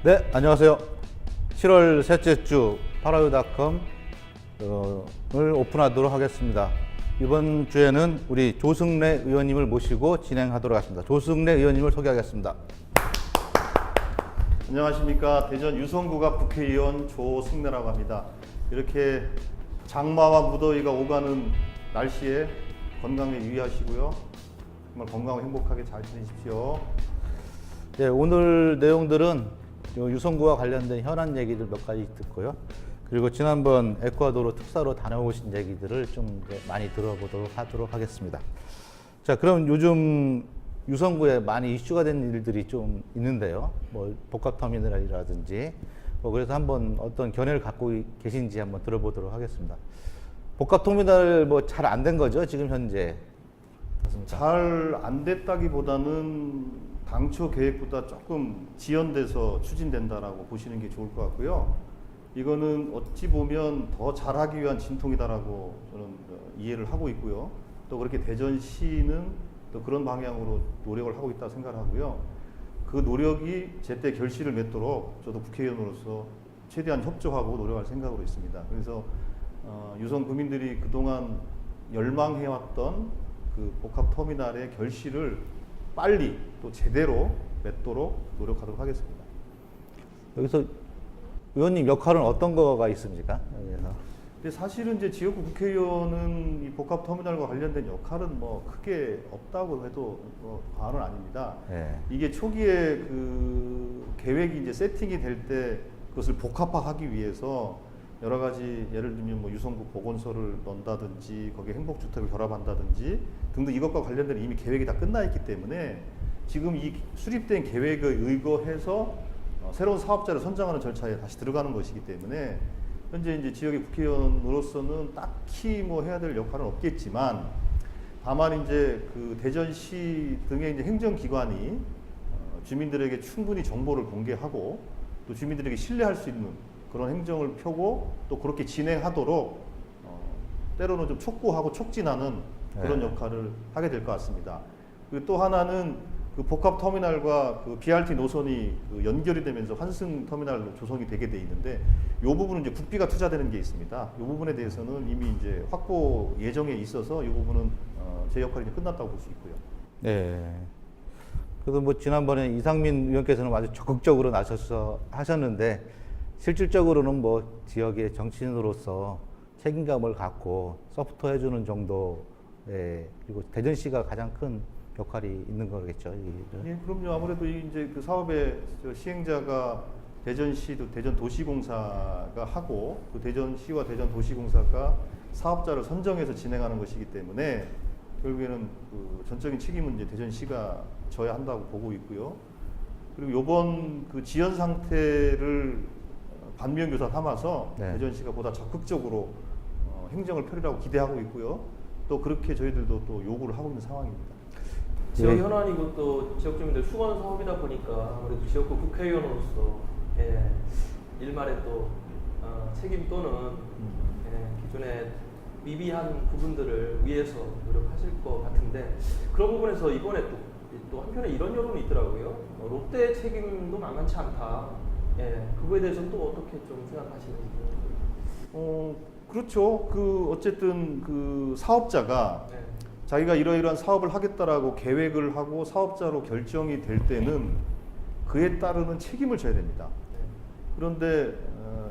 네, 안녕하세요. 7월 셋째 주 파라유닷컴을 오픈하도록 하겠습니다. 이번 주에는 우리 조승래 의원님을 모시고 진행하도록 하겠습니다. 조승래 의원님을 소개하겠습니다. 안녕하십니까. 대전 유성구갑 국회의원 조승래라고 합니다. 이렇게 장마와 무더위가 오가는 날씨에 건강에 유의하시고요. 정말 건강하고 행복하게 잘 지내십시오. 네, 오늘 내용들은 유성구와 관련된 현안 얘기들 몇 가지 듣고요. 그리고 지난번 에콰도르 특사로 다녀오신 얘기들을 좀 많이 들어보도록 하도록 하겠습니다. 자, 그럼 요즘 유성구에 많이 이슈가 된 일들이 좀 있는데요. 뭐 복합터미널이라든지 그래서 한번 어떤 견해를 갖고 계신지 한번 들어보도록 하겠습니다. 복합터미널 뭐 잘 안 된 거죠, 지금 현재? 잘 안 됐다기보다는 당초 계획보다 조금 지연돼서 추진된다라고 보시는 게 좋을 것 같고요. 이거는 어찌 보면 더 잘하기 위한 진통이다라고 저는 이해를 하고 있고요. 또 그렇게 대전시는 또 그런 방향으로 노력을 하고 있다고 생각하고요. 그 노력이 제때 결실을 맺도록 저도 국회의원으로서 최대한 협조하고 노력할 생각으로 있습니다. 그래서 유성 구민들이 그동안 열망해왔던 그 복합터미널의 결실을 빨리 또 제대로 맺도록 노력하도록 하겠습니다. 여기서 의원님 역할은 어떤 거가 있습니까? 여기서. 근데 사실은 이제 지역구 국회의원은 이 복합터미널과 관련된 역할은 뭐 크게 없다고 해도 과언은 아닙니다. 네. 이게 초기에 그 계획이 이제 세팅이 될 때 그것을 복합화하기 위해서 여러 가지 예를 들면 뭐 유성구 보건소를 넣는다든지 거기에 행복주택을 결합한다든지 등등 이것과 관련된 이미 계획이 다 끝나 있기 때문에 지금 이 수립된 계획에 의거해서 새로운 사업자를 선정하는 절차에 다시 들어가는 것이기 때문에 현재 이제 지역의 국회의원으로서는 딱히 뭐 해야 될 역할은 없겠지만 다만 이제 그 대전시 등의 이제 행정기관이 주민들에게 충분히 정보를 공개하고 또 주민들에게 신뢰할 수 있는 그런 행정을 펴고 또 그렇게 진행하도록 때로는 좀 촉구하고 촉진하는 그런 역할을 하게 될 것 같습니다. 그리고 또 하나는 그 복합터미널과 그 BRT 노선이 그 연결이 되면서 환승터미널로 조성이 되게 돼 있는데 이 부분은 이제 국비가 투자되는 게 있습니다. 이 부분에 대해서는 이미 이제 확보 예정에 있어서 이 부분은 제 역할이 이제 끝났다고 볼 수 있고요. 네. 그래도 뭐 지난번에 이상민 의원께서는 아주 적극적으로 나서서 하셨는데 실질적으로는 뭐 지역의 정치인으로서 책임감을 갖고 서포터 해주는 정도에 그리고 대전시가 가장 큰 역할이 있는 거겠죠. 예, 그럼요. 아무래도 이제 그 사업의 시행자가 대전시도 대전도시공사가 하고 그 대전시와 대전도시공사가 사업자를 선정해서 진행하는 것이기 때문에 결국에는 그 전적인 책임은 이제 대전시가 져야 한다고 보고 있고요. 그리고 이번 그 지연 상태를 반면교사 삼아서 대전시가 보다 적극적으로 행정을 펼이라고 기대하고 있고요. 또 그렇게 저희들도 또 요구를 하고 있는 상황입니다. 지역 현안이고 또 지역 주민들 수건 사업이다 보니까 아무래도 지역구 국회의원으로서 일말의 또 책임 또는 기존의 미비한 부분들을 위해서 노력하실 것 같은데 그런 부분에서 이번에 또 한편에 이런 여론이 있더라고요. 롯데 책임도 만만치 않다. 그거에 대해서는 또 어떻게 좀 생각하시는지. 그렇죠. 그 어쨌든 그 사업자가 자기가 이러이러한 사업을 하겠다라고 계획을 하고 사업자로 결정이 될 때는 그에 따르는 책임을 져야 됩니다. 그런데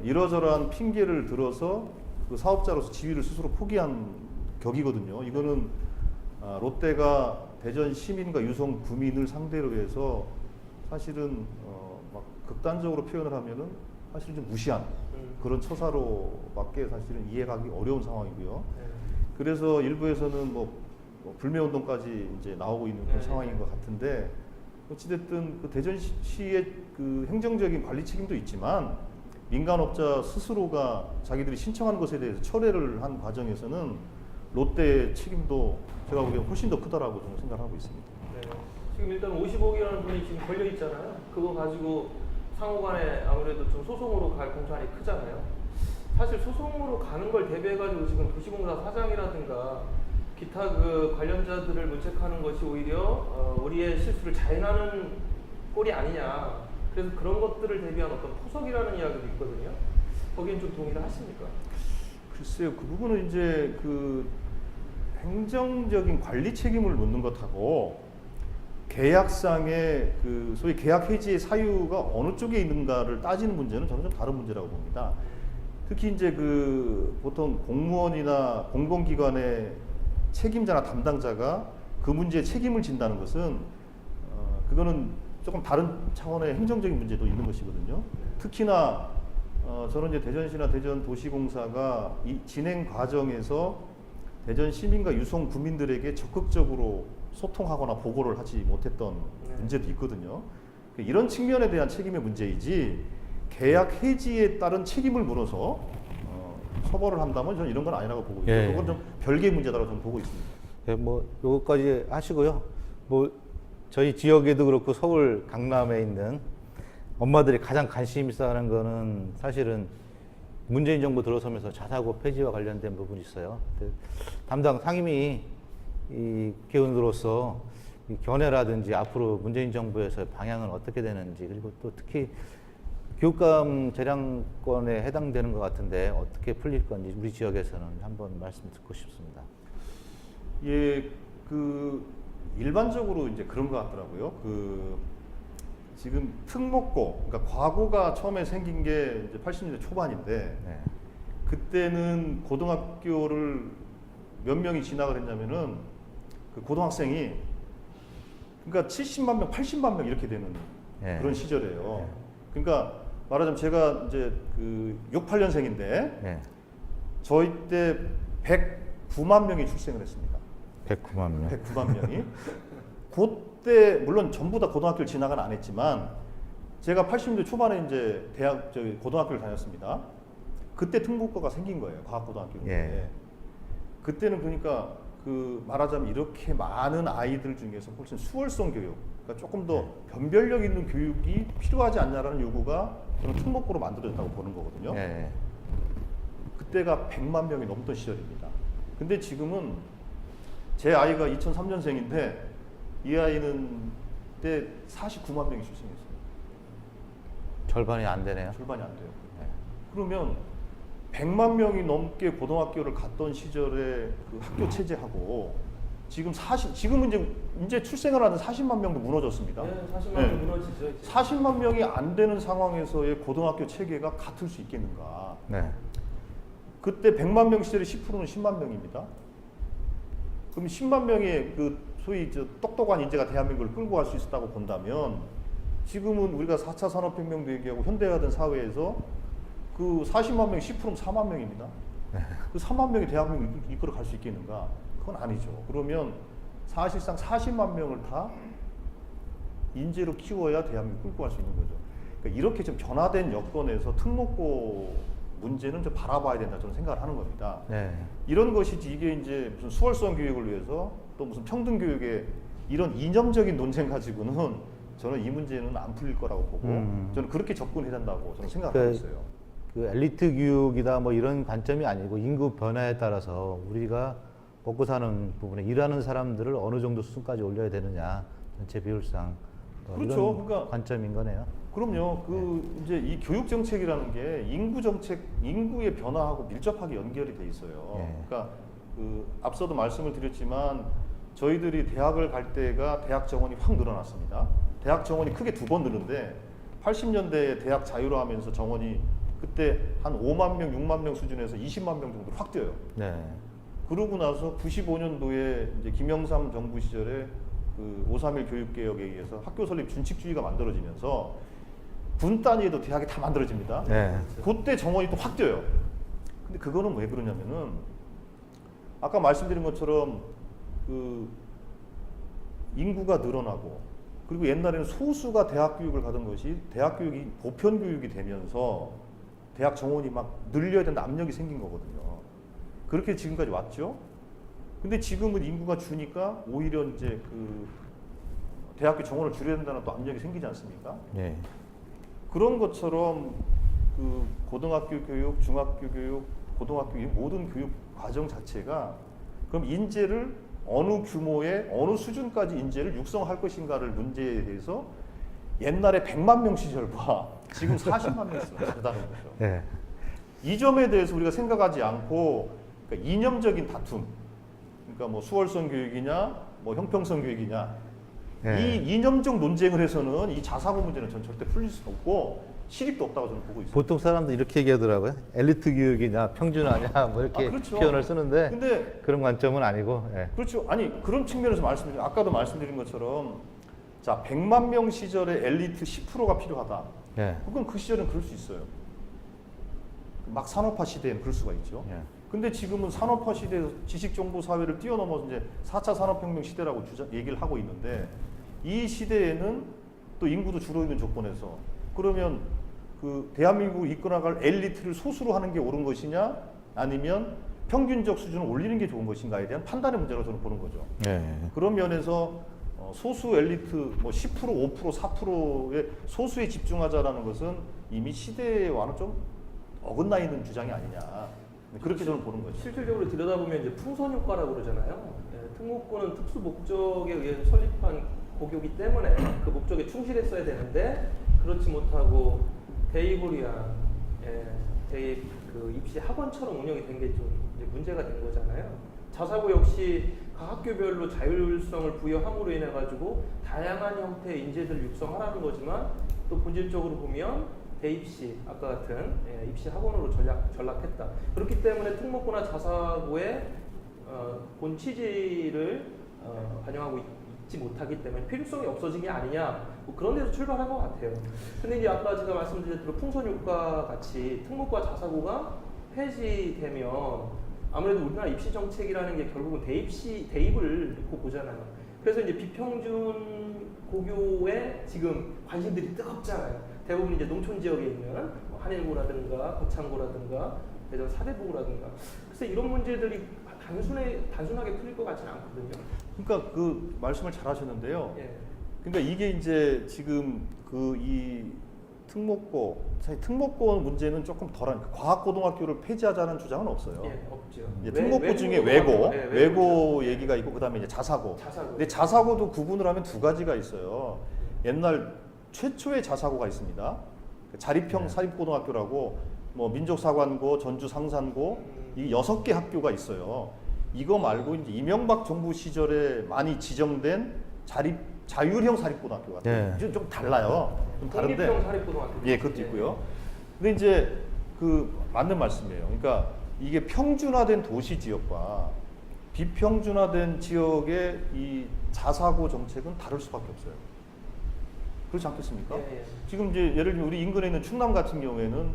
이러저러한 핑계를 들어서 그 사업자로서 지위를 스스로 포기한 격이거든요. 이거는 롯데가 대전 시민과 유성 구민을 상대로 해서 사실은 막 극단적으로 표현을 하면은 사실 좀 무시한 그런 처사로밖에 사실은 이해하기 어려운 상황이고요. 그래서 일부에서는 뭐 불매운동까지 이제 나오고 있는 그런 상황인 것 같은데 어찌됐든 그 대전시의 그 행정적인 관리 책임도 있지만 민간업자 스스로가 자기들이 신청한 것에 대해서 철회를 한 과정에서는 롯데의 책임도 제가 보기엔 훨씬 더 크다라고 저는 생각하고 있습니다. 네. 지금 일단 50억이라는 돈이 지금 걸려 있잖아요. 그거 가지고 상호간에 아무래도 좀 소송으로 갈 공산이 크잖아요. 사실 소송으로 가는 걸 대비해가지고 지금 도시공사 사장이라든가 기타 그 관련자들을 문책하는 것이 오히려 우리의 실수를 자인하는 꼴이 아니냐 그래서 그런 것들을 대비한 어떤 포석이라는 이야기도 있거든요. 거기엔 좀 동의를 하십니까? 글쎄요, 그 부분은 이제 그 행정적인 관리 책임을 묻는 것하고 계약상의 그 소위 계약 해지의 사유가 어느 쪽에 있는가를 따지는 문제는 저는 좀 다른 문제라고 봅니다. 특히 이제 그 보통 공무원이나 공공기관의 책임자나 담당자가 그 문제에 책임을 진다는 것은 그거는 조금 다른 차원의 행정적인 문제도 있는 것이거든요. 특히나 저는 이제 대전시나 대전도시공사가 이 진행 과정에서 대전 시민과 유성 구민들에게 적극적으로 소통하거나 보고를 하지 못했던 문제도 있거든요. 이런 측면에 대한 책임의 문제이지 계약 해지에 따른 책임을 물어서 처벌을 한다면 저는 이런 건 아니라고 보고 있고요. 예. 그건 좀 별개의 문제다라고 저는 보고 있습니다. 예, 뭐 요거까지 하시고요. 뭐 저희 지역에도 그렇고 서울 강남에 있는 엄마들이 가장 관심 있어 하는 거는 사실은 문재인 정부 들어서면서 자사고 폐지와 관련된 부분이 있어요. 담당 상임위 이 개원으로서 이 견해라든지 앞으로 문재인 정부에서의 방향은 어떻게 되는지, 그리고 또 특히 교육감 재량권에 해당되는 것 같은데 어떻게 풀릴 건지 우리 지역에서는 한번 말씀 듣고 싶습니다. 예, 그 일반적으로 이제 그런 것 같더라고요. 그 지금 특목고, 그러니까 과고가 처음에 생긴 게 이제 80년대 초반인데 네. 그때는 고등학교를 몇 명이 진학을 했냐면은 그 고등학생이 그러니까 70만 명, 80만 명 이렇게 되는 네. 그런 시절이에요. 네. 그러니까 말하자면 제가 이제 그 68년생인데 네. 저희 때 109만 명이 출생을 했습니다. 109만 명. 109만 명이. 그때 물론 전부 다 고등학교를 진학은 안 했지만 제가 80년대 초반에 이제 고등학교를 다녔습니다. 그때 특목고가 생긴 거예요. 과학고등학교. 예. 그때는 그러니까 그 말하자면 이렇게 많은 아이들 중에서 훨씬 수월성 교육, 그러니까 조금 더 변별력 있는 교육이 필요하지 않냐라는 요구가 저는 특목고로 만들어졌다고 보는 거거든요. 예. 그때가 100만 명이 넘던 시절입니다. 근데 지금은 제 아이가 2003년생인데 이 아이는 그때 49만 명이 출생했어요. 절반이 안 되네요. 절반이 안 돼요. 네. 그러면 100만 명이 넘게 고등학교를 갔던 시절의 그 학교 체제하고 지금은 이제 출생을 하는 40만 명도 무너졌습니다. 네, 40만 명 무너지죠. 이제. 40만 명이 안 되는 상황에서의 고등학교 체계가 같을 수 있겠는가? 네. 그때 100만 명 시절에 10%는 10만 명입니다. 그럼 10만 명의 그 소위 똑똑한 인재가 대한민국을 끌고 갈 수 있었다고 본다면 지금은 우리가 4차 산업혁명도 얘기하고 현대화된 사회에서 그 40만 명 10%면 4만 명입니다. 그 4만 명이 대한민국을 이끌어 갈 수 있겠는가? 그건 아니죠. 그러면 사실상 40만 명을 다 인재로 키워야 대한민국을 끌고 갈 수 있는 거죠. 그러니까 이렇게 좀 변화된 여건에서 특목고 문제는 좀 바라봐야 된다 저는 생각을 하는 겁니다. 네. 이런 것이지 이게 이제 무슨 수월성 교육을 위해서 또 무슨 평등 교육에 이런 이념적인 논쟁 가지고는 저는 이 문제는 안 풀릴 거라고 보고 저는 그렇게 접근해야 된다고 저는 생각하고 있어요. 그 엘리트 교육이다 뭐 이런 관점이 아니고 인구 변화에 따라서 우리가 먹고 사는 부분에 일하는 사람들을 어느 정도 수준까지 올려야 되느냐 전체 비율상 그렇죠. 이런 그러니까 관점인 거네요. 그럼요. 이제 이 교육 정책이라는 게 인구 정책, 인구의 변화하고 밀접하게 연결이 돼 있어요. 예. 그러니까 앞서도 말씀을 드렸지만 저희들이 대학을 갈 때가 대학 정원이 확 늘어났습니다. 대학 정원이 크게 2번 늘는데 80년대에 대학 자유화하면서 정원이 그때 한 5만 명, 6만 명 수준에서 20만 명 정도 확 뛰어요. 네. 그러고 나서 95년도에 이제 김영삼 정부 시절에 그 5.3일 교육개혁에 의해서 학교 설립 준칙주의가 만들어지면서 군 단위에도 대학이 다 만들어집니다. 네. 그때 정원이 또 확 뛰어요. 근데 그거는 왜 그러냐면은 아까 말씀드린 것처럼 그 인구가 늘어나고 그리고 옛날에는 소수가 대학 교육을 가던 것이 대학 교육이 보편 교육이 되면서 대학 정원이 막 늘려야 된다 압력이 생긴 거거든요. 그렇게 지금까지 왔죠. 근데 지금은 인구가 주니까 오히려 이제 그 대학교 정원을 줄여야 된다는 또 압력이 생기지 않습니까? 네. 그런 것처럼 그 고등학교 교육, 중학교 교육, 고등학교 교육 모든 교육 과정 자체가 그럼 인재를 어느 규모의 어느 수준까지 인재를 육성할 것인가를 문제에 대해서 옛날에 100만 명 시절과 지금 40만 명 시절 다르다는 거죠. 예. 이 점에 대해서 우리가 생각하지 않고 그러니까 이념적인 다툼, 그러니까 뭐 수월성 교육이냐, 뭐 형평성 교육이냐, 예. 이 이념적 논쟁을 해서는 이 자사고 문제는 전 절대 풀릴 수 없고 실입도 없다고 저는 보고 있어요. 보통 사람들 이렇게 얘기하더라고요. 엘리트 교육이냐 평준화냐 뭐 이렇게 그렇죠. 표현을 쓰는데 근데 그런 관점은 아니고. 예. 그렇죠. 아니 그런 측면에서 아까도 말씀드린 것처럼 자 100만 명 시절에 엘리트 10%가 필요하다. 예. 그건 그 시절은 그럴 수 있어요. 막 산업화 시대에는 그럴 수가 있죠. 예. 근데 지금은 산업화 시대에서 지식정보 사회를 뛰어넘어서 이제 4차 산업혁명 시대라고 얘기를 하고 있는데 이 시대에는 또 인구도 줄어있는 조건에서 그러면 그 대한민국을 이끌어갈 엘리트를 소수로 하는 게 옳은 것이냐 아니면 평균적 수준을 올리는 게 좋은 것인가에 대한 판단의 문제로 저는 보는 거죠. 예. 그런 면에서 소수 엘리트 뭐 10%, 5%, 4%의 소수에 집중하자라는 것은 이미 시대와는 좀 어긋나 있는 주장이 아니냐. 그렇게 저는 보는 거죠. 실질적으로 들여다보면 이제 풍선 효과라고 그러잖아요. 예, 특목고는 특수 목적에 의해서 설립한 고교이기 때문에 그 목적에 충실했어야 되는데 그렇지 못하고 대입을 위한 대입 그 입시 학원처럼 운영이 된 게 좀 문제가 된 거잖아요. 자사고 역시 각 학교별로 자율성을 부여함으로 인해 가지고 다양한 형태의 인재들을 육성하라는 거지만 또 본질적으로 보면 대입시 아까 같은 입시 학원으로 전락했다. 그렇기 때문에 특목고나 자사고의 본 취지를 반영하고 있지 못하기 때문에 필요성이 없어진 게 아니냐 뭐 그런 데서 출발한 것 같아요. 근데 이제 아까 제가 말씀드린 대로 풍선 효과 같이 특목고와 자사고가 폐지되면 아무래도 우리나라 입시 정책이라는 게 결국은 대입을 놓고 보잖아요. 그래서 이제 비평준 고교에 지금 관심들이 뜨겁잖아요. 대부분 이제 농촌 지역에 있는 뭐 한일고라든가 거창고라든가 대전 사대부고라든가 그래서 이런 문제들이 단순하게 풀릴 것 같지는 않거든요. 그러니까 그 말씀을 잘 하셨는데요. 예. 그러니까 이게 이제 지금 그 이 특목고, 사실 특목고 문제는 조금 덜한 과학고등학교를 폐지하자는 주장은 없어요. 예, 없죠. 이제 특목고 중에 외고, 네, 외고 얘기가 있고 그다음에 이제 자사고. 자사고. 근데 자사고도 구분을 하면 두 가지가 있어요. 옛날 최초의 자사고가 있습니다. 자립형 사립고등학교라고 뭐 민족사관고, 전주상산고 이 6개 학교가 있어요. 이거 말고 이제 이명박 정부 시절에 많이 지정된 자율형 사립고등학교 같아요. 네. 좀 달라요. 좀 다른데. 공립형 사립고등학교. 예, 그것도 있고요. 근데 이제 그 맞는 말씀이에요. 그러니까 이게 평준화된 도시 지역과 비평준화된 지역의 이 자사고 정책은 다를 수밖에 없어요. 그렇지 않겠습니까? 예, 예. 지금 이제 예를 들면 우리 인근에 있는 충남 같은 경우에는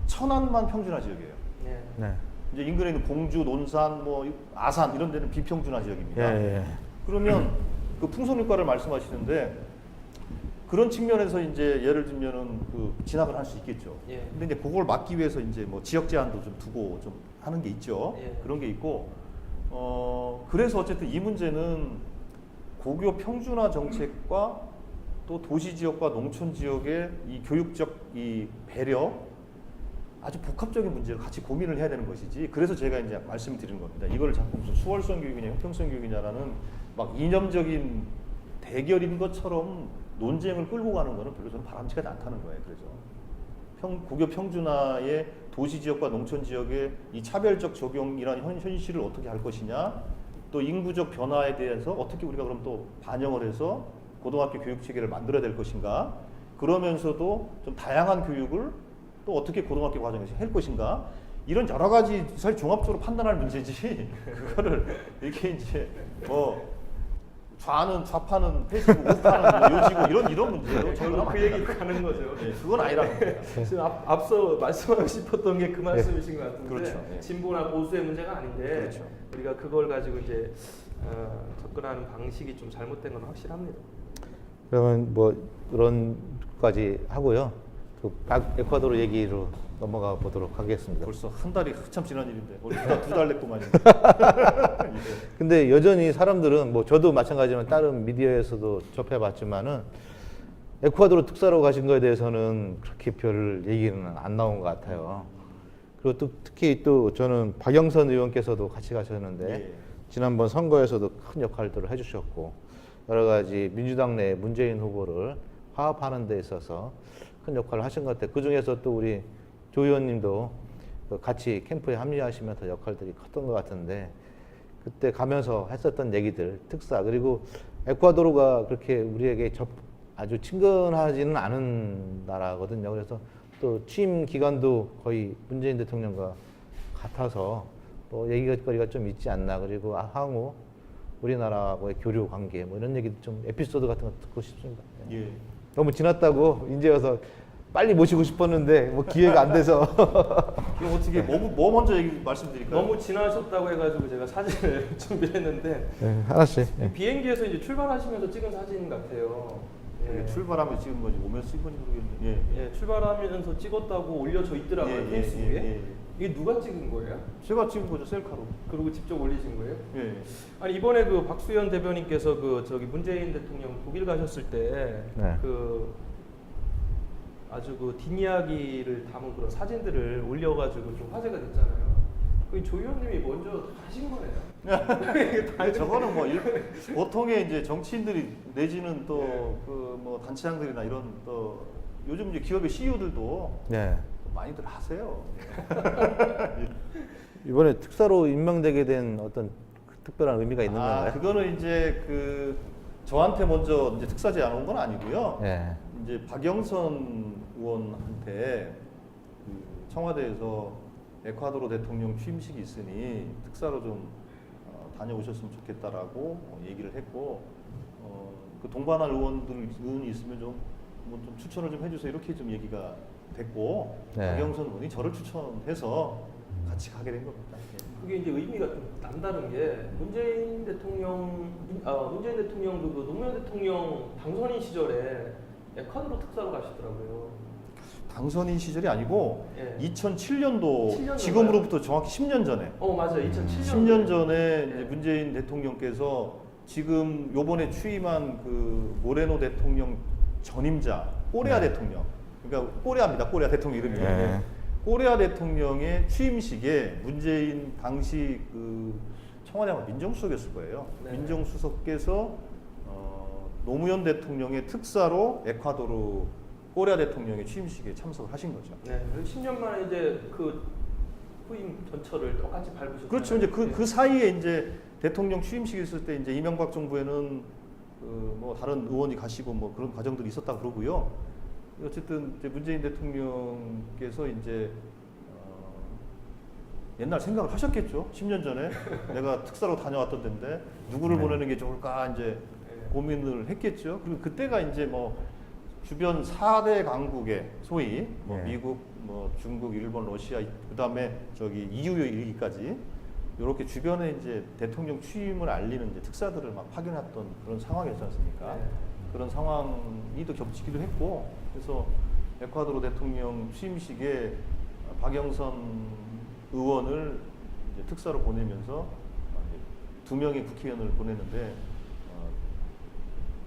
천안만 평준화 지역이에요. 예. 네. 이제 인근에 있는 봉주, 논산, 뭐 아산 이런 데는 비평준화 지역입니다. 예. 예. 그러면 그 풍선 효과를 말씀하시는데 그런 측면에서 이제 예를 들면은 그 진학을 할 수 있겠죠. 예. 근데 이제 그걸 막기 위해서 이제 뭐 지역 제한도 좀 두고 좀 하는 게 있죠. 예. 그런 게 있고 그래서 어쨌든 이 문제는 고교 평준화 정책과 또 도시 지역과 농촌 지역의 이 교육적 이 배려 아주 복합적인 문제를 같이 고민을 해야 되는 것이지. 그래서 제가 이제 말씀드리는 겁니다. 이걸 자꾸 무슨 수월성 교육이냐 형평성 교육이냐라는 막 이념적인 대결인 것처럼 논쟁을 끌고 가는 거는 별로 저는 바람직하지 않다는 거예요. 그래서 고교 평준화의 도시 지역과 농촌 지역의 이 차별적 적용이라는 현실을 어떻게 할 것이냐, 또 인구적 변화에 대해서 어떻게 우리가 그럼 또 반영을 해서 고등학교 교육 체계를 만들어야 될 것인가, 그러면서도 좀 다양한 교육을 또 어떻게 고등학교 과정에서 할 것인가, 이런 여러 가지 사실 종합적으로 판단할 문제지 그거를 이렇게 이제 뭐 좌파는 폐지고 우파는 뭐 요지고 이런 문제로 결국 그 얘기로 가는 거죠. 네, 그건 아니라는 겁니다. 지금 앞서 말씀하고 싶었던 게 그 말씀이신 것 같은데 그렇죠. 예. 진보나 보수의 문제가 아닌데 그렇죠. 우리가 그걸 가지고 이제 접근하는 방식이 좀 잘못된 건 확실합니다. 그러면 뭐 그런 것까지 하고요. 그 에콰도르 얘기로 넘어가 보도록 하겠습니다. 벌써 한 달이 한참 지난 일인데 우리 두달 됐구만요. 근데 여전히 사람들은 뭐 저도 마찬가지지만 다른 미디어에서도 접해봤지만은 에콰도르 특사로 가신 거에 대해서는 그렇게 별 얘기는 안 나온 것 같아요. 그리고 또 특히 또 저는 박영선 의원께서도 같이 가셨는데 예. 지난번 선거에서도 큰 역할들을 해주셨고 여러 가지 민주당 내 문재인 후보를 화합하는 데 있어서 큰 역할을 하신 것 같아요. 그 중에서 또 우리 조 의원님도 그 같이 캠프에 합류하시면서 역할들이 컸던 것 같은데 그때 가면서 했었던 얘기들, 특사 그리고 에콰도르가 그렇게 우리에게 아주 친근하지는 않은 나라거든요. 그래서 또 취임 기간도 거의 문재인 대통령과 같아서 뭐 얘기거리가 좀 있지 않나. 그리고 향후 우리나라하고의 교류 관계 뭐 이런 얘기 좀 에피소드 같은 거 듣고 싶습니다. 예. 너무 지났다고 이제 와서 빨리 모시고 싶었는데 뭐 기회가 안 돼서 그럼 어떻게 뭐 먼저 말씀드릴까요? 너무 지나셨다고 해가지고 제가 사진을 준비했는데 네, 하나씩. 예. 비행기에서 이제 출발하시면서 찍은 사진 같아요. 예. 출발하면 찍은 건지 오면서 찍은 건지 모르겠는데. 예, 출발하면서 찍었다고 올려져 있더라고요, 페이스북에. 이게 누가 찍은 거예요? 제가 찍은 거죠, 셀카로. 그리고 직접 올리신 거예요? 예. 아니 이번에 그 박수현 대변인께서 그 저기 문재인 대통령 독일 가셨을 때 네. 그 아주 그 뒷이야기를 담은 그런 사진들을 올려가지고 좀 화제가 됐잖아요. 그 조 의원님이 먼저 하신 거네요. 아니 저거는 뭐 보통의 이제 정치인들이 내지는 또 그 뭐 단체장들이나 이런 또 요즘 이제 기업의 CEO들도 네. 많이들 하세요. 이번에 특사로 임명되게 된 어떤 특별한 의미가 있는 건가요? 그거는 이제 그 저한테 먼저 이제 특사 제안 온 건 아니고요. 네. 이제 박영선 의원한테 그 청와대에서 에콰도르 대통령 취임식이 있으니 특사로 좀 다녀오셨으면 좋겠다라고 얘기를 했고 그 동반할 의원이 있으면 좀 추천을 좀 해주세요 이렇게 좀 얘기가 됐고 네. 박영선 의원이 저를 추천해서 같이 가게 된 겁니다. 그게 이제 의미가 좀 남다른 게 문재인 대통령도 그 노무현 대통령 당선인 시절에 에콰도르 특사로 가시더라고요. 당선인 시절이 아니고 예. 2007년도 7년 지금으로부터 정확히 10년 전에 맞아요. 2007년. 10년 전에 이제 예. 문재인 대통령께서 지금 요번에 취임한 그 모레노 대통령 전임자 꼬레아 네. 대통령, 그러니까 꼬레아입니다. 꼬레아 대통령 이름이. 네. 꼬레아 대통령의 취임식에 문재인 당시 그 청와대 아마 민정수석이었을 거예요. 네. 민정수석께서 노무현 대통령의 특사로 에콰도르 꼬레아 대통령의 취임식에 참석을 하신 거죠. 네. 10년 만에 이제 그 후임 전철을 똑같이 밟으셨어요. 그렇죠. 이제 그 사이에 이제 대통령 취임식 있을 때 이제 이명박 정부에는 뭐 다른 의원이 가시고 뭐 그런 과정들이 있었다 그러고요. 어쨌든 이제 문재인 대통령께서 이제 옛날 생각을 하셨겠죠. 10년 전에 내가 특사로 다녀왔던 데인데 누구를 보내는 게 좋을까 이제 고민을 했겠죠. 그리고 그때가 이제 뭐 주변 4대 강국의 소위 뭐 네. 미국, 뭐 중국, 일본, 러시아, 그다음에 저기 EU 이르기까지 이렇게 주변에 이제 대통령 취임을 알리는 이제 특사들을 막 파견했던 그런 상황이었지 않습니까? 네. 그런 상황이 또 겹치기도 했고, 그래서 에콰도르 대통령 취임식에 박영선 의원을 이제 특사로 보내면서 이제 2명의 국회의원을 보냈는데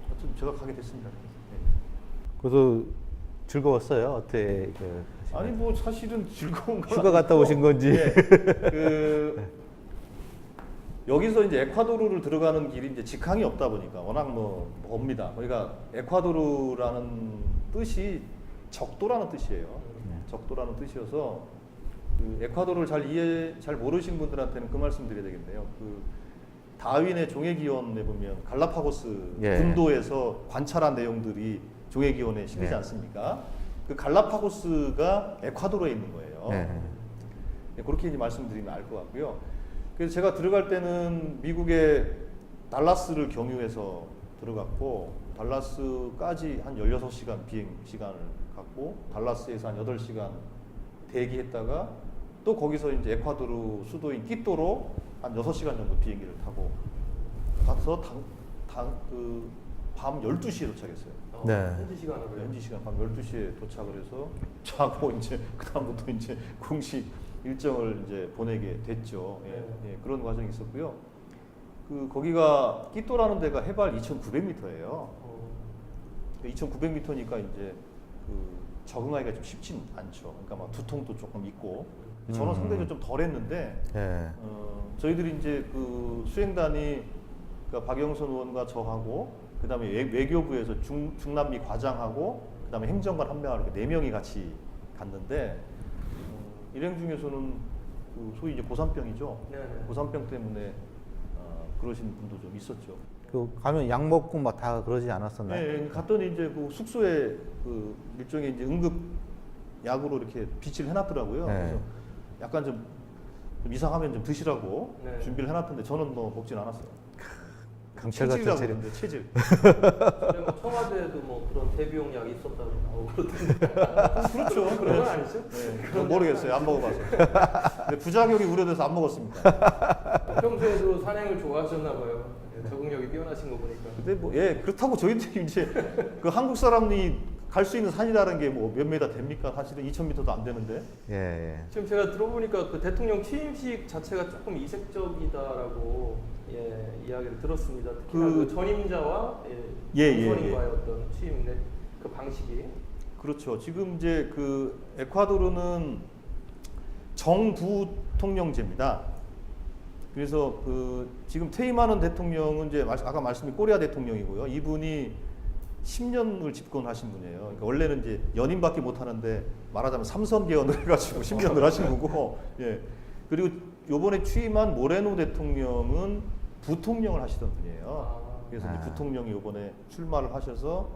어쨌든 제가 가게 됐습니다. 그래서 즐거웠어요. 어때? 아니 뭐 사실은 즐거운 건 휴가 갔다 아니고, 오신 건지. 예, 여기서 이제 에콰도르를 들어가는 길이 이제 직항이 없다 보니까 워낙 뭐 멉니다. 그러니까 에콰도르라는 뜻이 적도라는 뜻이에요. 적도라는 뜻이어서 그 에콰도르를 잘 모르신 분들한테는 그 말씀 드려야 되겠네요. 그 다윈의 종회기원에 보면 갈라파고스 예. 군도에서 관찰한 내용들이 종회기원에 실리지 예. 않습니까? 그 갈라파고스가 에콰도르에 있는 거예요. 네. 그렇게 이제 말씀드리면 알 것 같고요. 그래서 제가 들어갈 때는 미국의 달라스를 경유해서 들어갔고 달라스까지 한 16시간 비행 시간을 갖고 달라스에서 한 8시간 대기했다가 또 거기서 이제 에콰도르 수도인 끼또로 한 6시간 정도 비행기를 타고 가서 밤 12시에 도착했어요. 네. 현지 시간으로요. 현지 시간 밤 12시에 도착을 해서 자고 이제 그다음부터 이제 공식 일정을 이제 보내게 됐죠. 예, 네. 예, 그런 과정이 있었고요. 거기가 끼또라는 데가 해발 2,900m예요. 2,900m니까 이제 적응하기가 좀 쉽진 않죠. 그러니까 막 두통도 조금 있고. 저는 상대적으로 좀 덜했는데 네. 저희들이 이제 그 수행단이 그러니까 박영선 의원과 저하고 그다음에 외교부에서 중남미 과장하고 그다음에 행정관 한 명하고 이렇게 4명이 같이 갔는데 일행 중에서는 그 소위 이제 고산병이죠. 네네. 고산병 때문에 그러신 분도 좀 있었죠. 그 가면 약 먹고 막 다 그러지 않았었나요? 네, 갔더니 이제 그 숙소에 그 일종의 이제 응급 약으로 이렇게 비치를 해놨더라고요. 네. 그래서 약간 좀 이상하면 좀 드시라고 네. 준비를 해놨던데 저는 뭐 먹진 않았어요. 강철 같은 체질이라고 체력. 그러는데 체질. 그래 뭐 청와대에도 뭐 그런 대비용 약이 있었다고 나오고 그러던데. 그렇죠. 그런 건 아니죠? 네, 그건 모르겠어요. 안 먹어봐서. 근데 부작용이 우려돼서 안 먹었습니다. 평소에도 산행을 좋아하셨나 봐요. 적응력이 뛰어나신 거 보니까. 근데 뭐 예 그렇다고 저희들이 이제 그 한국 사람이 갈 수 있는 산이라는 게 뭐 몇 미터 됩니까? 사실은 2,000m도 안 되는데. 예, 예. 지금 제가 들어보니까 그 대통령 취임식 자체가 조금 이색적이다라고 이야기를 들었습니다. 특히나 그 전임자와 선임과의 어떤 취임 그 방식이. 그렇죠. 지금 이제 그 에콰도르는 정부통령제입니다. 그래서 그 지금 퇴임하는 대통령은 이제 아까 말씀드린 꼬리아 대통령이고요. 이분이 10년을 집권하신 분이에요. 그러니까 원래는 이제 연임밖에 못 하는데 말하자면 3선 개헌을 해가지고 10년을 하신 거고. 예. 그리고 요번에 취임한 모레노 대통령은 부통령을 하시던 분이에요. 그래서 이제 부통령이 요번에 출마를 하셔서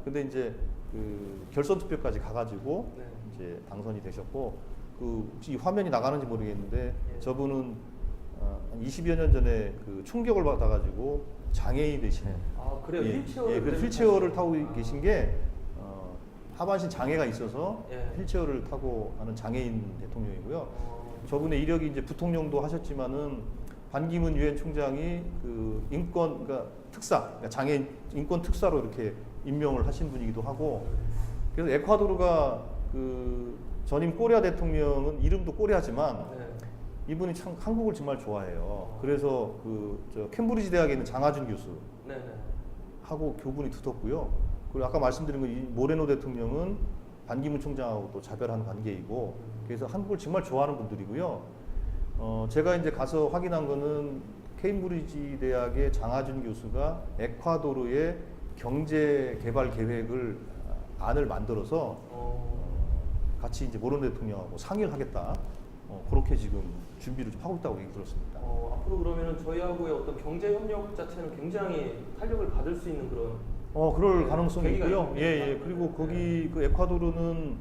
근데 이제 그 결선 투표까지 가가지고 네. 이제 당선이 되셨고 그 혹시 이 화면이 나가는지 모르겠는데 저분은 한 20여 년 전에 그 총격을 받아가지고 장애인이 되신. 아 그래요? 휠체어를. 예, 그래서 휠체어를 타고 계신 게 하반신 장애가 있어서 휠체어를 타고 하는 장애인 대통령이고요. 저분의 이력이 이제 부통령도 하셨지만은 반기문 유엔 총장이 그 인권 그러니까 특사, 그러니까 장애인 인권 특사로 이렇게 임명을 하신 분이기도 하고. 그래서 에콰도르가 그 전임 꼬리아 대통령은 이름도 꼬리아지만 이분이 참 한국을 정말 좋아해요. 그래서 그 저 캠브리지 대학에 있는 장하준 교수 하고 교분이 두텁고요. 그리고 아까 말씀드린 거 이 모레노 대통령은 반기문 총장하고 또 자별한 관계이고, 그래서 한국을 정말 좋아하는 분들이고요. 제가 이제 가서 확인한 거는 케임브리지 대학의 장하준 교수가 에콰도르의 경제 개발 계획을 안을 만들어서 같이 이제 모레노 대통령하고 상의를 하겠다. 그렇게 지금 준비를 좀 하고 있다고 얘기 들었습니다. 앞으로 그러면은 저희하고의 어떤 경제 협력 자체는 굉장히 탄력을 받을 수 있는 그런. 그럴 가능성이 있고요. 있겠네요. 예. 그리고 거기 그 에콰도르는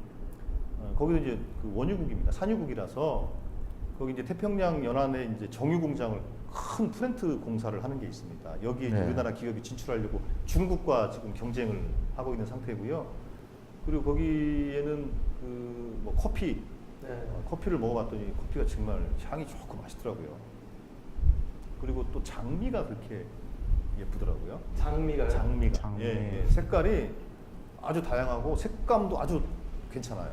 거기도 이제 그 원유국입니다. 산유국이라서 거기 이제 태평양 연안에 이제 정유 공장을 큰 플랜트 공사를 하는 게 있습니다. 여기에 이제 우리나라 기업이 진출하려고 중국과 지금 경쟁을 하고 있는 상태고요. 그리고 거기에는 그 뭐 커피를 먹어봤더니 커피가 정말 향이 좋고 맛있더라고요. 그리고 또 장미가 그렇게 예쁘더라고요. 장미가요? 장미가. 예. 색깔이 아주 다양하고 색감도 아주 괜찮아요.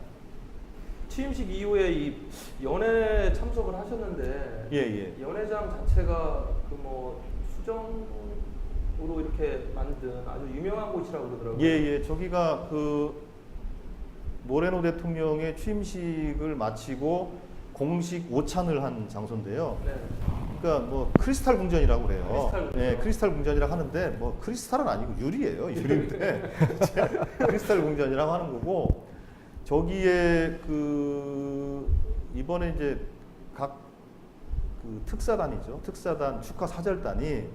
취임식 이후에 이 연회 참석을 하셨는데 예. 연회장 자체가 그 뭐 수정으로 이렇게 만든 아주 유명한 곳이라고 그러더라고요. 예. 저기가 그 모레노 대통령의 취임식을 마치고 공식 오찬을 한 장소인데요. 그러니까 뭐 크리스탈 궁전이라고 그래요. 크리스탈 궁전이라고 하는데 뭐 크리스탈은 아니고 유리예요. 유리인데 크리스탈 궁전이라고 하는 거고, 저기에 그 이번에 이제 각 그 특사단이죠. 특사단 축하 사절단이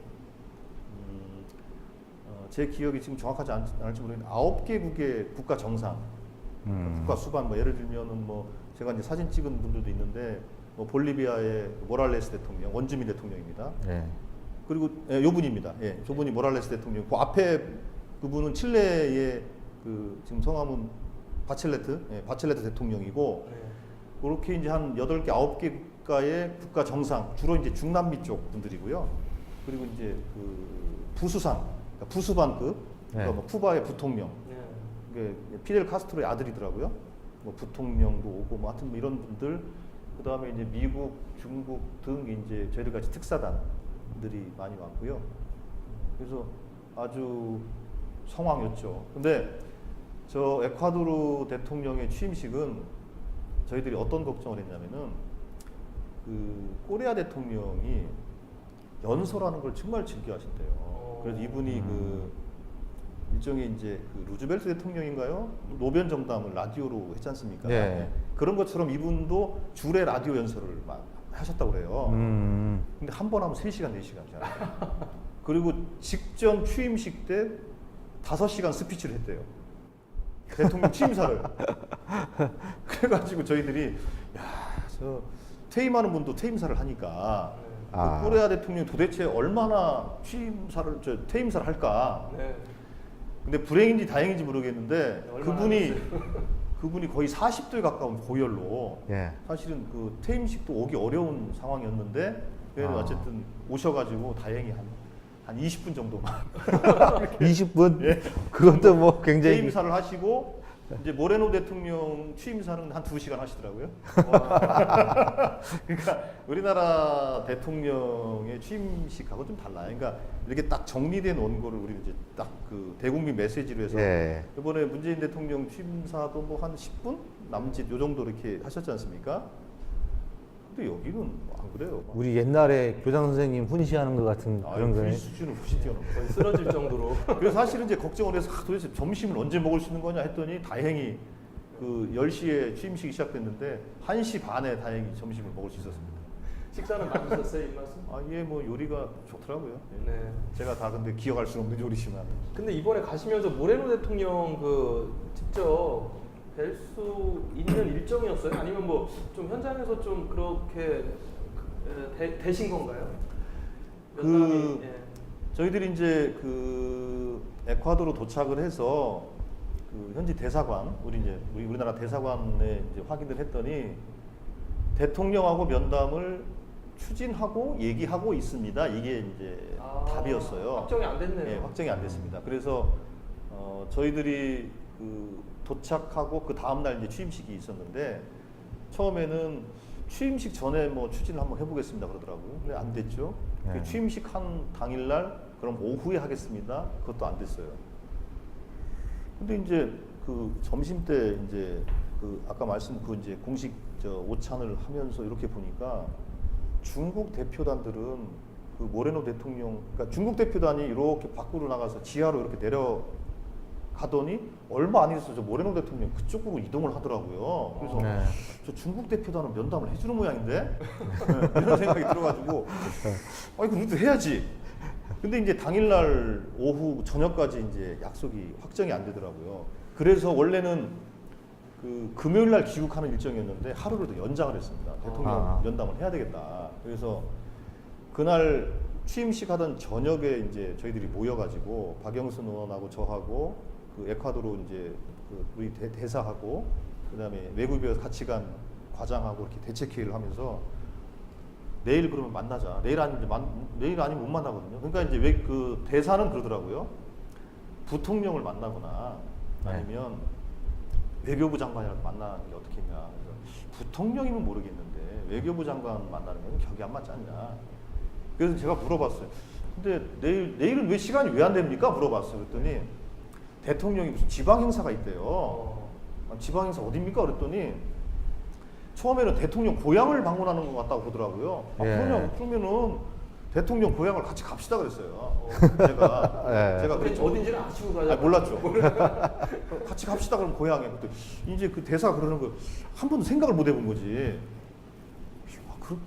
제 기억이 지금 정확하지 않을지 모르겠는데 9개국의 국가 정상, 국가 수반, 뭐 예를 들면은 뭐 제가 이제 사진 찍은 분들도 있는데 뭐 볼리비아의 모랄레스 대통령, 원주민 대통령입니다. 그리고 요 분입니다. 저분이 모랄레스 대통령. 그 앞에 그분은 칠레의 그 지금 성함은 바첼레트 대통령이고, 그렇게 이제 한 8개, 9개 국가의 국가 정상, 주로 이제 중남미 쪽 분들이고요. 그리고 이제 그 부수상, 그러니까 부수반급, 그러니까 뭐 쿠바의 부통령, 이게 피델 카스트로의 아들이더라고요. 뭐 부통령도 오고, 뭐 하여튼 뭐 이런 분들, 그 다음에 이제 미국, 중국 등 이제 저희들 같이 특사단들이 많이 왔고요. 그래서 아주 성황이었죠. 근데 저 에콰도르 대통령의 취임식은 저희들이 어떤 걱정을 했냐면은 그 꼬리아 대통령이 연설하는 걸 정말 즐겨 하신대요. 그래서 이분이 그 일종의 이제 그 루즈벨트 대통령인가요? 노변 정담을 라디오로 했지 않습니까? 네. 그런 것처럼 이분도 주례 라디오 연설을 막 하셨다고 그래요. 근데 한 번 하면 3시간, 4시간이잖아요. 그리고 직전 취임식 때 5시간 스피치를 했대요. 대통령 취임사를. 그래가지고 저희들이 저 퇴임하는 분도 퇴임사를 하니까 아. 그 코레아 대통령이 도대체 얼마나 퇴임사를 할까? 네. 근데 불행인지 다행인지 모르겠는데 얼마나 그분이 거의 40도에 가까운 고열로 예. 사실은 그 퇴임식도 오기 어려운 상황이었는데 그래도 어쨌든 오셔가지고 다행히 한 20분 정도만 20분? 예. 그것도 뭐 굉장히 퇴임사를 하시고 이제 모레노 대통령 취임사는 한 2시간 하시더라고요. 그러니까 우리나라 대통령의 취임식하고 좀 달라요. 그러니까 이렇게 딱 정리된 원고를 우리 이제 딱 그 대국민 메시지로 해서 예. 이번에 문재인 대통령 취임사도 뭐 한 10분 남짓 요 정도 이렇게 하셨지 않습니까? 근데 여기는 안 그래요. 우리 옛날에 교장 선생님 훈시하는 것 같은 그런 그 거예요. 수준은 훨씬 뛰어넘어요. 거의 쓰러질 정도로. 그래서 사실은 이제 걱정을 해서 도대체 점심을 언제 먹을 수 있는 거냐 했더니 다행히 그 10시에 취임식이 시작됐는데 1시 반에 다행히 점심을 먹을 수 있었습니다. 식사는 맞으셨어요, 입맛은? 예, 뭐 요리가 좋더라고요. 예. 네. 제가 다 근데 기억할 수 없는 요리지만. 근데 이번에 가시면서 모레노 대통령 그 직접 뵐 수 있는 일정이었어요? 아니면 뭐 좀 현장에서 좀 그렇게 되신 건가요? 그 예. 저희들이 이제 그 에콰도르 도착을 해서 그 현지 대사관 우리나라 대사관에 이제 확인을 했더니 대통령하고 면담을 추진하고 얘기하고 있습니다. 이게 이제 답이었어요. 확정이 안 됐네요. 예, 확정이 안 됐습니다. 그래서 저희들이 그 도착하고 그 다음 날 이제 취임식이 있었는데 처음에는 취임식 전에 뭐 추진을 한번 해보겠습니다 그러더라고요. 근데 안 됐죠. 네. 그 취임식 한 당일날 그럼 오후에 하겠습니다. 그것도 안 됐어요. 근데 이제 그 점심 때 이제 그 아까 말씀 그 이제 공식 오찬을 하면서 이렇게 보니까 중국 대표단들은 그 모레노 대통령, 그러니까 중국 대표단이 이렇게 밖으로 나가서 지하로 이렇게 내려가더니 얼마 안 있어서 저 모레노 대통령 그쪽으로 이동을 하더라고요. 그래서 네. 저 중국 대표단은 면담을 해주는 모양인데 네, 이런 생각이 들어가지고 이거 우리도 해야지. 근데 이제 당일날 오후 저녁까지 이제 약속이 확정이 안 되더라고요. 그래서 원래는 그 금요일날 귀국하는 일정이었는데 하루를 더 연장을 했습니다. 대통령 면담을 해야 되겠다. 그래서 그날 취임식 하던 저녁에 이제 저희들이 모여가지고 박영선 의원하고 저하고 그 에콰도르 이제 그 우리 대사하고 그다음에 외국에서 같이 간 과장하고 이렇게 대책회의를 하면서 내일 그러면 만나자. 내일 아니면 못 만나거든요. 그러니까 이제 그 대사는 그러더라고요. 부통령을 만나거나 아니면 외교부 장관이랑 만나는 게 어떻겠냐. 그래서 부통령이면 모르겠는데 외교부 장관 만나는 건 격이 안 맞지 않냐. 그래서 제가 물어봤어요. 근데 내일은 왜 시간이 왜 안 됩니까? 물어봤어요. 그랬더니 대통령이 무슨 지방 행사가 있대요. 지방 행사 어딥니까? 그랬더니 처음에는 대통령 고향을 방문하는 것 같다고 그러더라고요. 예. 그러면은 대통령 고향을 같이 갑시다 그랬어요. 제가 그랬죠. 어딘지는 아시고 가자. 몰랐죠. 같이 갑시다 그럼 고향에. 이제 그 대사가 그러는 거 한 번도 생각을 못 해본 거지.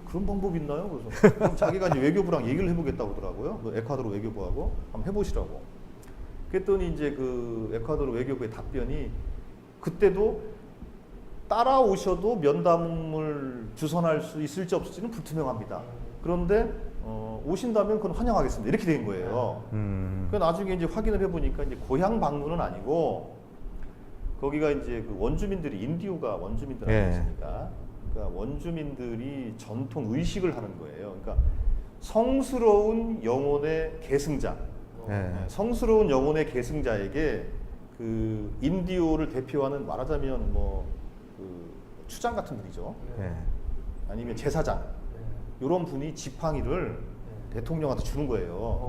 그런 방법이 있나요? 그래서 그럼 자기가 이제 외교부랑 얘기를 해보겠다고 그러더라고요. 그 에콰도르 외교부하고 한번 해보시라고. 그랬더니 이제 그 에콰도르 외교부의 답변이 그때도 따라오셔도 면담을 주선할 수 있을지 없을지는 불투명합니다. 그런데 오신다면 그건 환영하겠습니다. 이렇게 된 거예요. 그 나중에 이제 확인을 해보니까 이제 고향 방문은 아니고 거기가 이제 그 원주민들이 인디오가 원주민들 아니겠습니까? 그러니까 원주민들이 전통 의식을 하는 거예요. 그러니까 성스러운 영혼의 계승자, 성스러운 영혼의 계승자에게 그 인디오를 대표하는 말하자면 뭐 그 추장 같은 분이죠. 아니면 제사장 이런 분이 지팡이를 대통령한테 주는 거예요.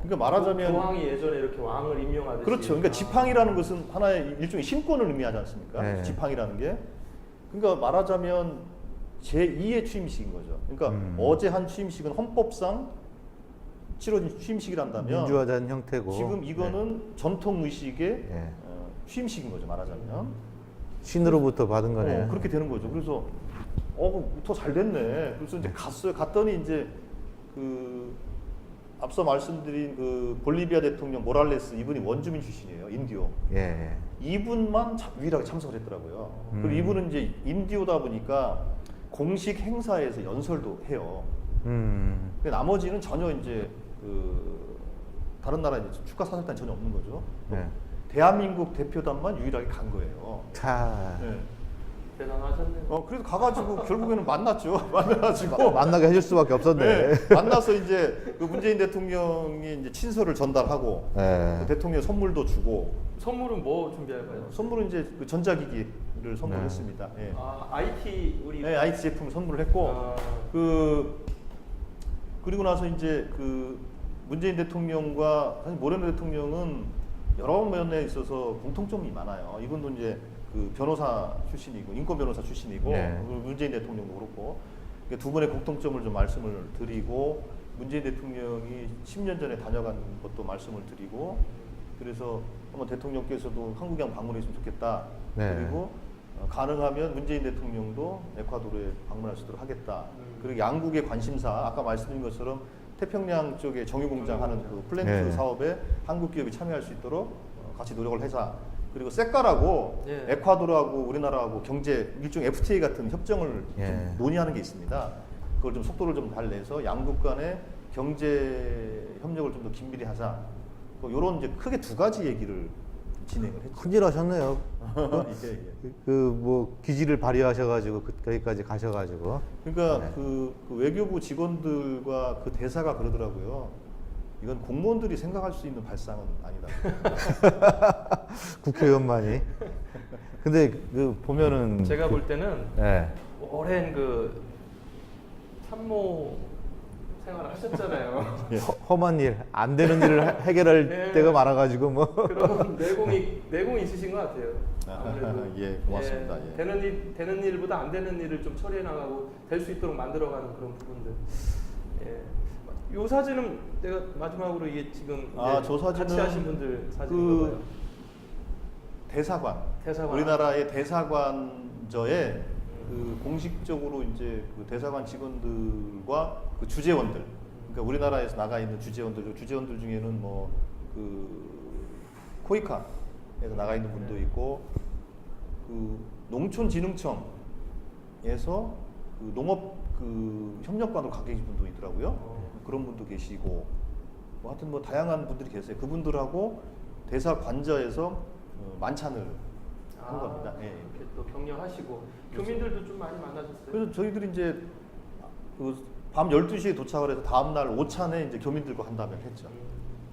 그러니까 말하자면 교황이 예전에 이렇게 왕을 임명하듯이. 그렇죠. 그러니까 지팡이라는 것은 하나의 일종의 신권을 의미하지 않습니까? 네. 지팡이라는 게. 그러니까 말하자면 제2의 취임식인 거죠. 그러니까 어제 한 취임식은 헌법상 치러진 취임식이란다면 민주화된 형태고 지금 이거는 전통 의식의 예. 취임식인 거죠, 말하자면. 신으로부터 받은 거네요. 그렇게 되는 거죠. 그래서 더 잘 됐네. 그래서 이제 갔어요. 갔더니 이제 그 앞서 말씀드린 그 볼리비아 대통령 모랄레스, 이분이 원주민 출신이에요. 인디오. 예. 이분만 유일하게 참석을 했더라고요. 그리고 이분은 이제 인디오다 보니까 공식 행사에서 연설도 해요. 근데 나머지는 전혀 이제 그 다른 나라 이제 축하 사절단 전혀 없는 거죠. 네. 대한민국 대표단만 유일하게 간 거예요. 자, 네. 대단하셨네요. 그래서 가가지고 결국에는 만났죠. 만나가지고 만나게 해줄 수밖에 없었네. 네, 만나서 이제 그 문재인 대통령이 이제 친서를 전달하고 네. 그 대통령 선물도 주고 선물은 뭐 준비할까요? 선물은 이제 그 전자기기를 선물했습니다. 예. IT 우리 네, IT 제품을 선물했고 아. 그리고 나서 이제 그 문재인 대통령과 사실 모레노 대통령은 여러 면에 있어서 공통점이 많아요. 이분도 이제 그 변호사 출신이고 인권 변호사 출신이고 네. 문재인 대통령도 그렇고 두 분의 공통점을 좀 말씀을 드리고 문재인 대통령이 10년 전에 다녀간 것도 말씀을 드리고 그래서 한번 대통령께서도 한국에 한번 방문했으면 좋겠다. 네. 그리고 가능하면 문재인 대통령도 에콰도르에 방문할 수 있도록 하겠다. 그리고 양국의 관심사 아까 말씀드린 것처럼 태평양 쪽에 정유공장 하는 그 플랜트 네. 사업에 한국 기업이 참여할 수 있도록 같이 노력을 해서 그리고 세카라고 예. 에콰도르하고 우리나라하고 경제 일종 FTA 같은 협정을 예. 좀 논의하는 게 있습니다. 그걸 좀 속도를 좀 달래서 양국 간의 경제 협력을 좀 더 긴밀히 하자. 뭐 이런 이제 크게 두 가지 얘기를 진행을 했죠. 큰일 하셨네요. 예. 그 뭐 기지를 발휘하셔가지고 거기까지 가셔가지고. 그러니까 네. 그 외교부 직원들과 그 대사가 그러더라고요. 이건 공무원들이 생각할 수 있는 발상은 아니다. 국회의원만이. 근데 그 보면은 제가 볼 때는 예. 오랜 그 참모 생활을 하셨잖아요. 험한 일, 안 되는 일을 해결할 네. 때가 많아가지고 뭐. 그런 내공이 있으신 것 같아요. 아무래도 예, 고맙습니다. 예. 되는 일보다 안 되는 일을 좀 처리해 나가고 될 수 있도록 만들어가는 그런 부분들. 예. 이 사진은 내가 마지막으로 이게 지금 저 사진은 같이 하신 분들 사진인가 봐요. 대사관. 대사관. 우리나라의 대사관저에 그 공식적으로 이제 그 대사관 직원들과 그 주재원들, 그러니까 우리나라에서 나가 있는 주재원들 중에는 뭐 그 코이카에서 나가 있는 분도 있고 그 농촌진흥청에서 그 농업 그 협력관으로 가 계신 분도 있더라고요. 그런 분도 계시고 뭐 하여튼 뭐 다양한 분들이 계세요. 그분들하고 대사관저에서 만찬을 한 겁니다. 예. 이렇게 또 격려하시고 교민들도 좀 많이 만나셨어요. 그래서 저희들이 이제 그 밤 12시에 도착을 해서 다음 날 오찬에 이제 교민들과 한다면 했죠.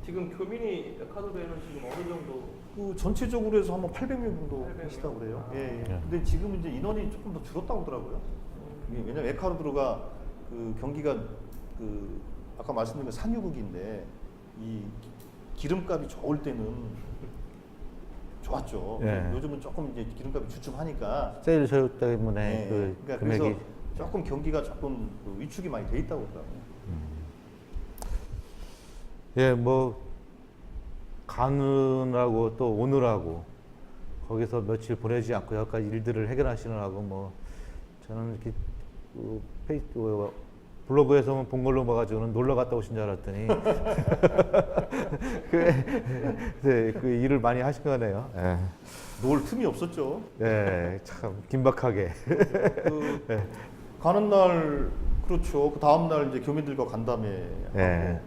지금 교민이 에콰도르에는 지금 어느 정도? 그 전체적으로 해서 한번 800명 정도 800명. 하시다고 그래요. 아. 예, 예. 네. 근데 지금 이제 인원이 조금 더 줄었다고 하더라고요. 왜냐면 에콰도르가 그 경기가 그 아까 말씀드린 산유국인데 이 기름값이 좋을 때는 좋았죠. 예. 요즘은 조금 이제 기름값이 주춤하니까 세일 show 때문에 예, 그 그러니까 금액이. 그래서 조금 경기가 조금 그 위축이 많이 돼 있다고 그러더라고요. 예, 뭐 가느라고 또 오느라고 거기서 며칠 보내지 않고 여러 가지 일들을 해결하시느라고 뭐 저는 이렇게 블로그에서만 본 걸로 봐가지고는 놀러 갔다 오신 줄 알았더니 그 일을 많이 하신 거네요. 예, 놀 틈이 없었죠. 예, 참 긴박하게. 그 가는 날 그렇죠. 그 다음 날 이제 교민들과 간담회 하고 예.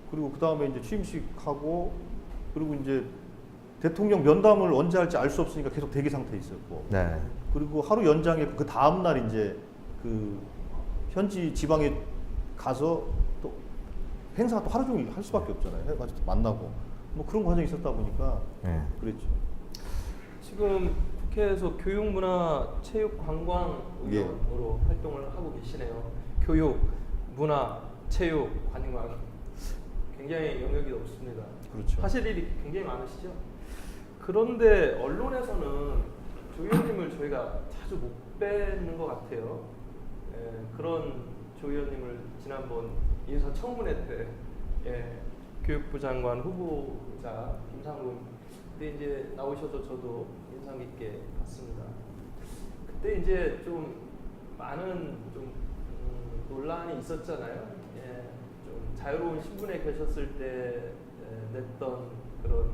그리고 그 다음에 이제 취임식 하고 그리고 이제 대통령 면담을 언제 할지 알 수 없으니까 계속 대기 상태에 있었고 네. 그리고 하루 연장에 그 다음 날 이제 그 현지 지방에 가서 또 행사가 또 하루 종일 할 수밖에 없잖아요. 해가지고 만나고 뭐 그런 과정이 있었다 보니까 예. 그랬죠. 지금 국회에서 교육문화체육관광 예. 의원으로 활동을 하고 계시네요. 교육, 문화, 체육, 관광 굉장히 영역이 없습니다. 그렇죠. 하실 일이 굉장히 많으시죠. 그런데 언론에서는 조 의원님을 저희가 자주 못 뵙는 것 같아요. 그런 조 의원님을 지난번 인사청문회 때 예, 교육부 장관 후보자 김상훈 그때 이제 나오셔서 저도 인상 깊게 봤습니다. 그때 이제 좀 많은 좀 논란이 있었잖아요. 예, 좀 자유로운 신분에 계셨을 때 냈던 그런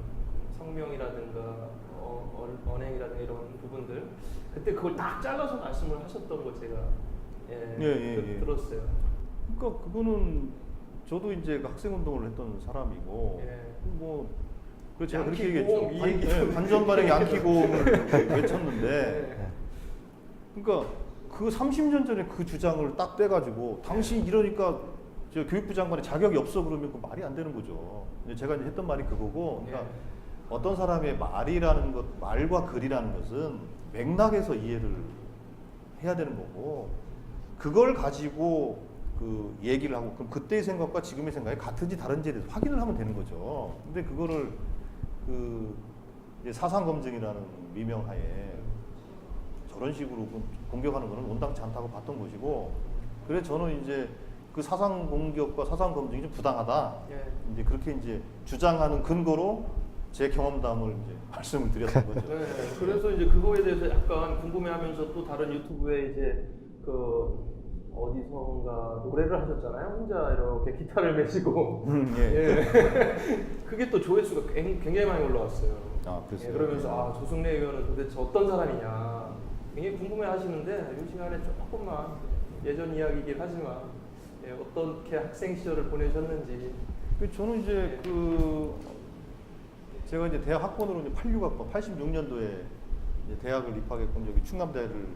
성명이라든가 언행이라든가 이런 부분들 그때 그걸 딱 잘라서 말씀을 하셨던 거 제가 들었어요. 그러니까 그거는 저도 이제 그 학생 운동을 했던 사람이고 예. 뭐 그 제가 양키 그렇게 고음 얘기했죠. 이 얘기 반전반의 양키 고음을 외쳤는데 네. 그러니까 그 30년 전에 그 주장을 딱 떼가지고 당신 이러니까 저 교육부 장관의 자격이 없어 그러면 그 말이 안 되는 거죠. 이제 제가 이제 했던 말이 그거고, 그러니까 네. 어떤 사람의 말이라는 것, 말과 글이라는 것은 맥락에서 이해를 해야 되는 거고, 그걸 가지고 그 얘기를 하고 그럼 그때의 생각과 지금의 생각이 같은지 다른지에 대해서 확인을 하면 되는 거죠. 근데 그거를 그 이제 사상 검증이라는 미명하에 저런 식으로 공격하는 것은 온당치 않다고 봤던 것이고, 그래서 저는 이제 그 사상 공격과 사상 검증이 좀 부당하다. 예. 이제 그렇게 이제 주장하는 근거로 제 경험담을 이제 말씀을 드렸던 거죠. 네, 그래서 이제 그거에 대해서 약간 궁금해하면서 또 다른 유튜브에 이제 그 어디선가 노래를 하셨잖아요. 혼자 이렇게 기타를 메시고. 예. 그게 또 조회수가 굉장히 많이 올라왔어요. 아, 그랬어요? 예, 그러면서 아 조승래 의원은 도대체 어떤 사람이냐 굉장히 궁금해하시는데 이 시간에 조금만 예전 이야기이긴 하지만 예, 어떻게 학생 시절을 보내셨는지. 저는 이제 그 제가 이제 대학 학번으로 이제 86학번 86년도에 이제 대학을 입학했고 여기 충남대를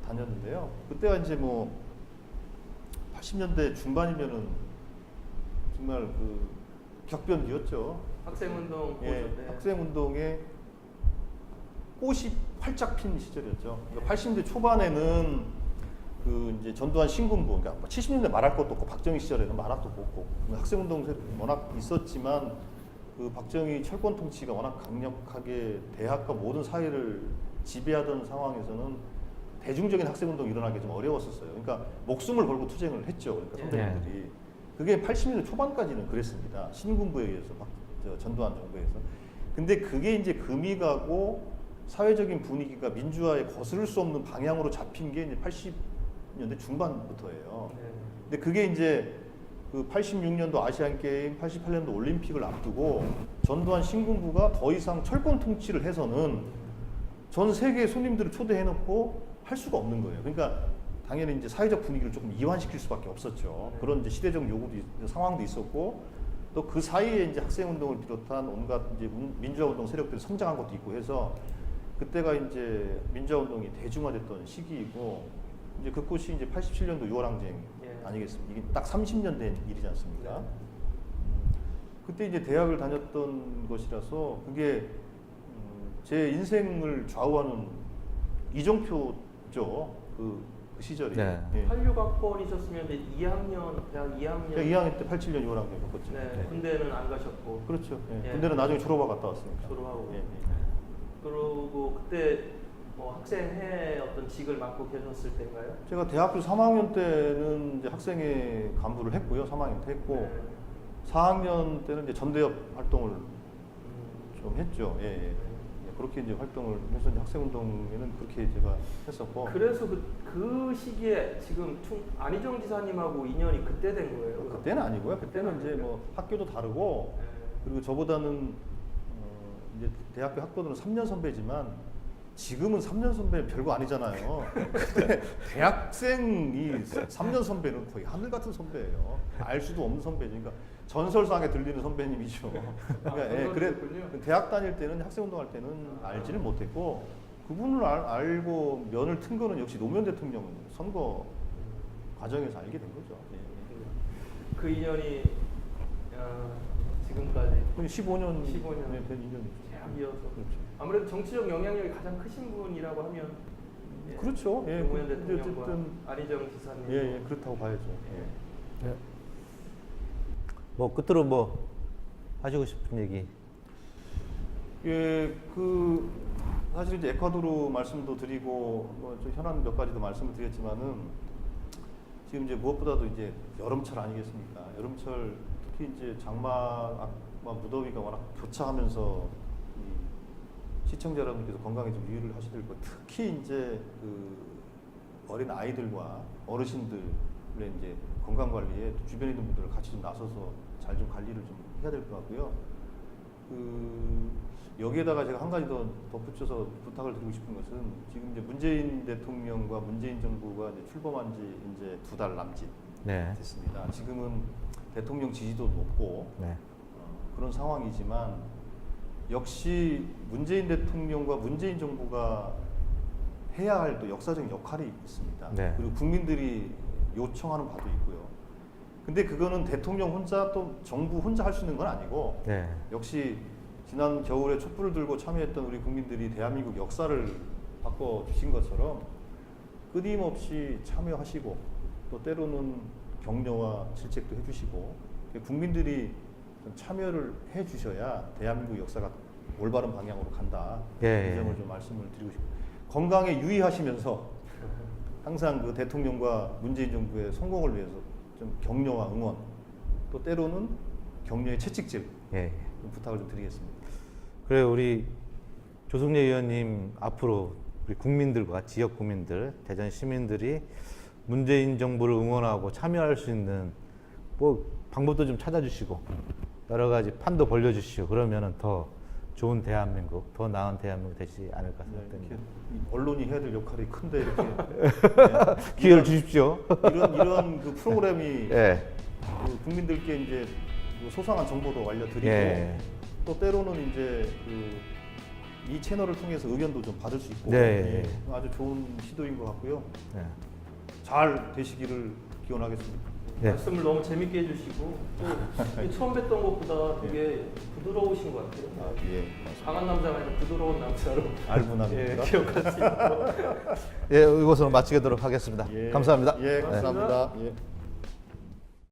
다녔는데요. 그때가 이제 뭐 80년대 중반이면은 정말 그 격변기였죠. 학생운동 예, 보셨대. 학생운동에 꽃이 활짝 핀 시절이었죠. 그러니까 80년대 초반에는 그 이제 전두환 신군부, 그러니까 70년대 말할 것도 없고 박정희 시절에는 말할 것도 없고 학생운동 워낙 있었지만 그 박정희 철권 통치가 워낙 강력하게 대학과 모든 사회를 지배하던 상황에서는 대중적인 학생운동이 일어나기 좀 어려웠었어요. 그러니까 목숨을 걸고 투쟁을 했죠. 그러니까 선배님들이. 그게 80년대 초반까지는 그랬습니다. 신군부에 의해서 전두환 정부에서. 근데 그게 이제 금이 가고 사회적인 분위기가 민주화에 거스를 수 없는 방향으로 잡힌 게 이제 80년대 중반부터예요. 네. 근데 그게 이제 그 86년도 아시안 게임, 88년도 올림픽을 앞두고 전두환 신군부가 더 이상 철권 통치를 해서는 전 세계 손님들을 초대해놓고 할 수가 없는 거예요. 그러니까 당연히 이제 사회적 분위기를 조금 이완시킬 수밖에 없었죠. 그런 이제 시대적 요구도 상황도 있었고 또 그 사이에 이제 학생운동을 비롯한 온갖 이제 민주화운동 세력들이 성장한 것도 있고 해서 그때가 이제 민주화운동이 대중화됐던 시기이고 이제 그 꽃이 이제 87년도 6월항쟁 아니겠습니까? 이게 딱 30년 된 일이지 않습니까? 그때 이제 대학을 다녔던 것이라서 그게 제 인생을 좌우하는 이정표죠. 그 시절이. 네. 예. 86학번이셨으면 대학 2학년. 그러니까 2학년 때 87년 6월항쟁 겪었죠. 네, 군대는 안 가셨고. 그렇죠. 예. 예. 군대는 나중에 졸업하고 갔다 왔으니까. 졸업하고. 예, 예. 그리고 그때 뭐 학생회 어떤 직을 맡고 계셨을 때인가요? 제가 대학교 3학년 때는 이제 학생회 간부를 했고요. 3학년 때 했고 네. 4학년 때는 이제 전대협 활동을 음, 좀 했죠. 예, 예. 그렇게 이제 활동을 해서 이제 학생운동에는 그렇게 제가 했었고. 그래서 그 시기에 지금 안희정 지사님하고 인연이 그때 된 거예요? 그때는 아니고요. 그때는 이제 아니고요? 뭐 학교도 다르고 네. 그리고 저보다는 이제 대학교 학번으로 3년 선배지만 지금은 3년 선배는 별거 아니잖아요. 근데 대학생이 3년 선배는 거의 하늘 같은 선배예요. 알 수도 없는 선배니까 전설상에 들리는 선배님이죠. 그러니까 예, 그래 대학 다닐 때는 학생운동할 때는 알지는 못했고 그분을 알고 면을 튼 거는 역시 노무현 대통령 선거 과정에서 알게 된 거죠. 예. 그 인연이 지금까지 15년 15년 된 인연이죠. 쫙 이어서 그렇죠. 아무래도 정치적 영향력이 가장 크신 분이라고 하면 그렇죠. 예, 노무현 근데 대통령과 어쨌든 안희정 지사님. 예, 예, 그렇다고 봐야죠. 예. 뭐 끝으로 뭐 하시고 싶은 얘기. 예, 그 사실 이제 에콰도르 말씀도 드리고 뭐저 현안 몇 가지도 말씀을 드렸지만은 지금 이제 무엇보다도 이제 여름철 아니겠습니까? 여름철 특히 이제 장마와 무더위가 워낙 교차하면서 이 시청자 여러분께서 건강에 좀 유의를 하셔야 될 것. 특히 이제 그 어린 아이들과 어르신들의 이제 건강 관리에 또 주변에 있는 분들을 같이 좀 나서서 잘 좀 관리를 좀 해야 될 것 같고요. 그 여기에다가 제가 한 가지 더 덧붙여서 부탁을 드리고 싶은 것은 지금 이제 문재인 대통령과 문재인 정부가 이제 출범한 지 이제 2달 남짓 네. 됐습니다. 지금은 대통령 지지도 높고 네. 그런 상황이지만 역시 문재인 대통령과 문재인 정부가 해야 할 또 역사적인 역할이 있습니다. 네. 그리고 국민들이 요청하는 바도 있고요. 근데 그거는 대통령 혼자 또 정부 혼자 할 수 있는 건 아니고 네. 역시 지난 겨울에 촛불을 들고 참여했던 우리 국민들이 대한민국 역사를 바꿔주신 것처럼 끊임없이 참여하시고 또 때로는 격려와 질책도 해주시고 국민들이 좀 참여를 해주셔야 대한민국 역사가 올바른 방향으로 간다. 예, 이 점을 좀 말씀을 드리고 싶습니다. 건강에 유의하시면서 항상 그 대통령과 문재인 정부의 성공을 위해서 좀 격려와 응원 또 때로는 격려의 채찍질 예. 좀 부탁을 좀 드리겠습니다. 그래 우리 조승래 의원님 앞으로 우리 국민들과 지역 국민들, 대전 시민들이 문재인 정부를 응원하고 참여할 수 있는 뭐 방법도 좀 찾아주시고 여러 가지 판도 벌려주시고 그러면은 더 좋은 대한민국, 더 나은 대한민국 되지 않을까 생각됩니다. 언론이 해야 될 역할이 큰데 이렇게 기회를 주십시오. 이런 그 프로그램이 예. 그 국민들께 이제 그 소상한 정보도 알려드리고 예. 또 때로는 이제 그 이 채널을 통해서 의견도 좀 받을 수 있고 네. 예, 아주 좋은 시도인 것 같고요. 예. 잘 되시기를 기원하겠습니다. 예. 말씀을 너무 재밌게 해주시고 또 처음 뵀던 것보다 되게 부드러우신 것 같아요. 예, 강한 남자가 아니라 부드러운 남자로 알분합니다. 기억할 수 있고. 예, 이것으로 마치도록 하겠습니다. 예, 감사합니다. 예, 감사합니다. 예.